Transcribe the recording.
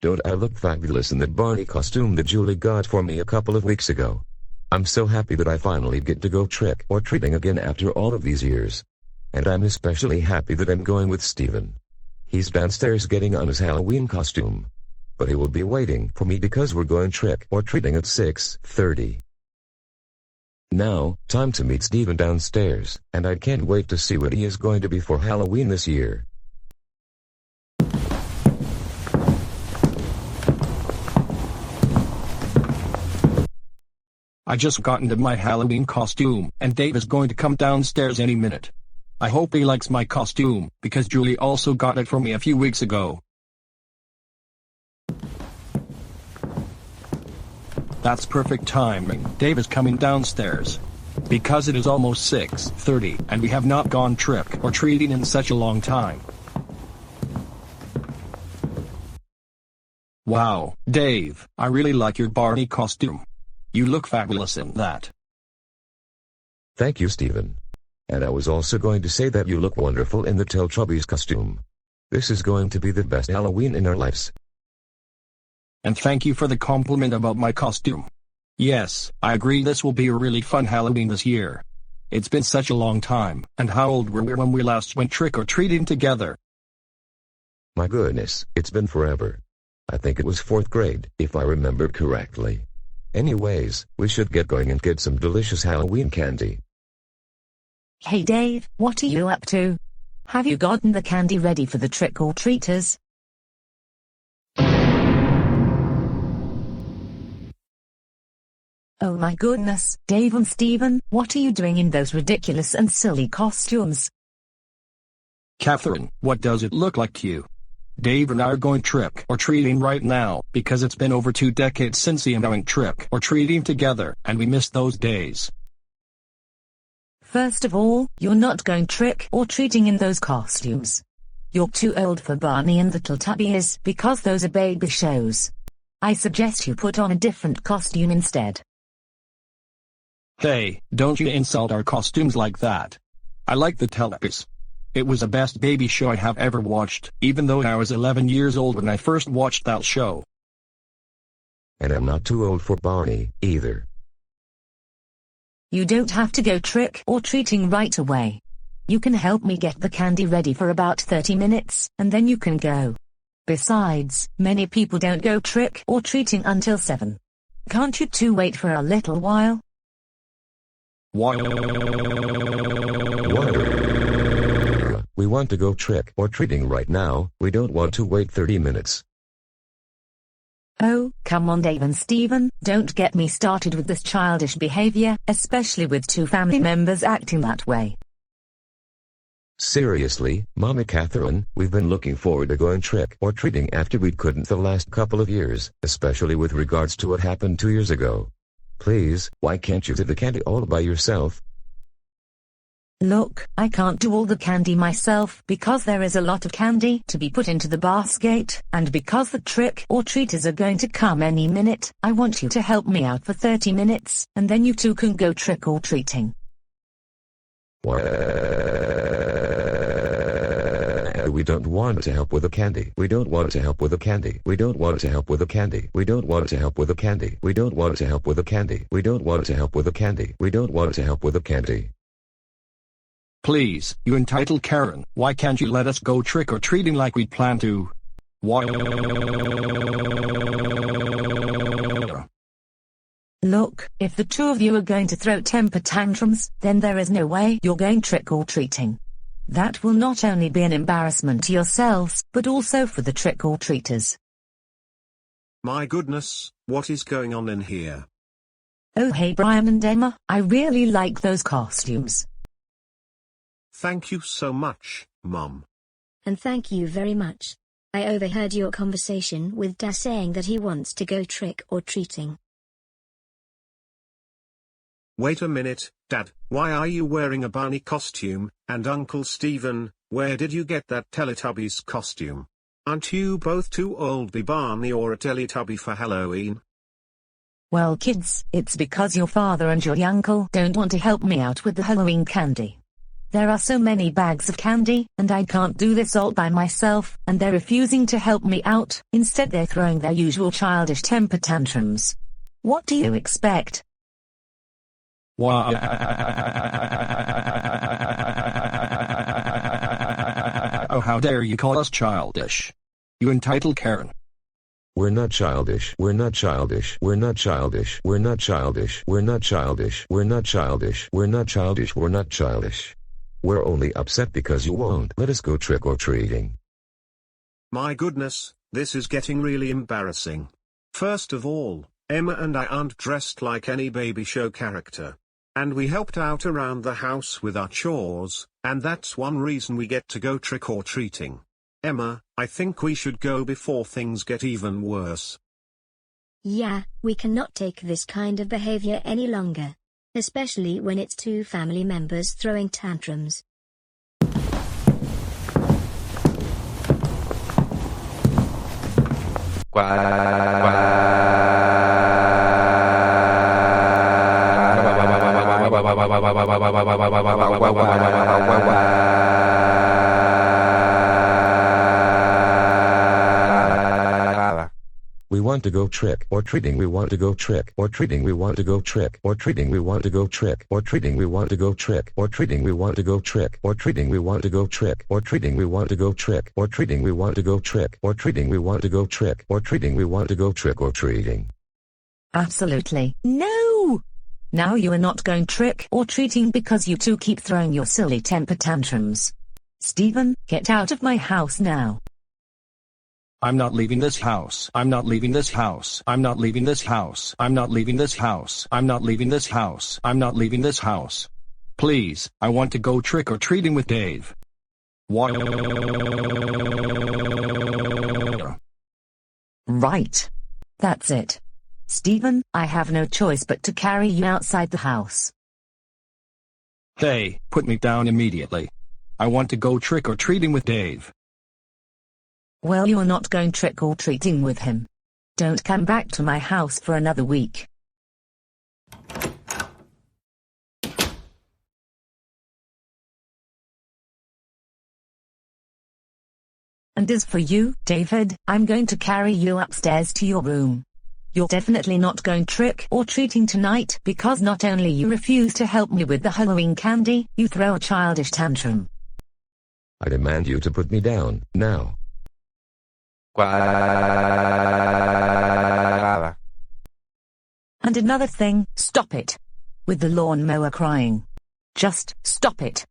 Don't I look fabulous in that Barney costume that Julie got for me a couple of weeks ago? I'm so happy that I finally get to go trick-or-treating again after all of these years. And I'm especially happy that I'm going with Steven. He's downstairs getting on his Halloween costume. But he will be waiting for me because we're going trick-or-treating at 6:30. Now, time to meet Steven downstairs, and I can't wait to see what he is going to be for Halloween this year. I just got into my Halloween costume, and Dave is going to come downstairs any minute. I hope he likes my costume, because Julie also got it for me a few weeks ago. That's perfect timing. Dave is coming downstairs. Because it is almost 6:30, and we have not gone trick-or-treating in such a long time. Wow, Dave, I really like your Barney costume. You look fabulous in that. Thank you, Steven. And I was also going to say that you look wonderful in the Teletubbies costume. This is going to be the best Halloween in our lives. And thank you for the compliment about my costume. Yes, I agree this will be a really fun Halloween this year. It's been such a long time, and how old were we when we last went trick-or-treating together? My goodness, it's been forever. I think it was 4th grade, if I remember correctly. Anyways, we should get going and get some delicious Halloween candy. Hey Dave, what are you up to? Have you gotten the candy ready for the trick-or-treaters? Oh my goodness, Dave and Steven, what are you doing in those ridiculous and silly costumes? Catherine, what does it look like to you? Dave and I are going trick-or-treating right now, because it's been over 2 decades since we went trick-or-treating together, and we missed those days. First of all, you're not going trick-or-treating in those costumes. You're too old for Barney and the Teletubbies because those are baby shows. I suggest you put on a different costume instead. Hey, don't you insult our costumes like that. I like the Teletubbies. It was the best baby show I have ever watched, even though I was 11 years old when I first watched that show. And I'm not too old for Barney, either. You don't have to go trick-or-treating right away. You can help me get the candy ready for about 30 minutes, and then you can go. Besides, many people don't go trick-or-treating until 7. Can't you two wait for a little while? We want to go trick-or-treating right now, we don't want to wait 30 minutes. Oh, come on Dave and Steven, don't get me started with this childish behavior, especially with 2 family members acting that way. Seriously, Mommy Catherine, we've been looking forward to going trick-or-treating after we couldn't the last couple of years, especially with regards to what happened 2 years ago. Please, why can't you do the candy all by yourself? Look, I can't do all the candy myself because there is a lot of candy to be put into the basket, and because the trick-or-treaters are going to come any minute, I want you to help me out for 30 minutes, and then you two can go trick-or-treating. We don't want to help with the candy. We don't want to help with the candy. We don't want to help with the candy. We don't want to help with the candy. We don't want to help with the candy. We don't want to help with the candy. We don't want to help with the candy. Please, you entitled Karen, why can't you let us go trick-or-treating like we'd planned to? Why? Look, if the two of you are going to throw temper tantrums, then there is no way you're going trick-or-treating. That will not only be an embarrassment to yourselves, but also for the trick-or-treaters. My goodness, what is going on in here? Oh hey Brian and Emma, I really like those costumes. Thank you so much, Mom. And thank you very much. I overheard your conversation with Dad saying that he wants to go trick-or-treating. Wait a minute, Dad, why are you wearing a Barney costume, and Uncle Steven, where did you get that Teletubbies costume? Aren't you both too old to be Barney or a Teletubby for Halloween? Well kids, it's because your father and your uncle don't want to help me out with the Halloween candy. There are so many bags of candy, and I can't do this all by myself, and they're refusing to help me out. Instead, they're throwing their usual childish temper tantrums. What do you expect? Wow. Oh, how dare you call us childish? You entitled Karen. We're not childish. We're not childish. We're not childish. We're not childish. We're not childish. We're not childish. We're not childish. We're not childish. We're only upset because you won't let us go trick-or-treating. My goodness, this is getting really embarrassing. First of all, Emma and I aren't dressed like any baby show character. And we helped out around the house with our chores, and that's one reason we get to go trick-or-treating. Emma, I think we should go before things get even worse. Yeah, we cannot take this kind of behavior any longer. Especially when it's two family members throwing tantrums. We want to go trick-or-treating. We want to go trick-or-treating. We want to go trick-or-treating. We want to go trick-or-treating. We want to go trick-or-treating. We want to go trick-or-treating. We want to go trick-or-treating. We want to go trick-or-treating. We want to go trick-or-treating. We want to go trick-or-treating. We want to go trick-or-treating. Absolutely. No! Now you are not going trick-or-treating because you two keep throwing your silly temper tantrums. Stephen, get out of my house now. I'm not leaving this house. I'm not leaving this house. I'm not leaving this house. I'm not leaving this house. I'm not leaving this house. I'm not leaving this house. Please, I want to go trick-or-treating with Dave. What? Right. That's it. Stephen, I have no choice but to carry you outside the house. Hey, put me down immediately. I want to go trick-or-treating with Dave. Well, you're not going trick-or-treating with him. Don't come back to my house for another week. And as for you, David, I'm going to carry you upstairs to your room. You're definitely not going trick-or-treating tonight because not only you refuse to help me with the Halloween candy, you throw a childish tantrum. I demand you to put me down, now. And another thing, stop it. With the lawnmower crying. Just stop it.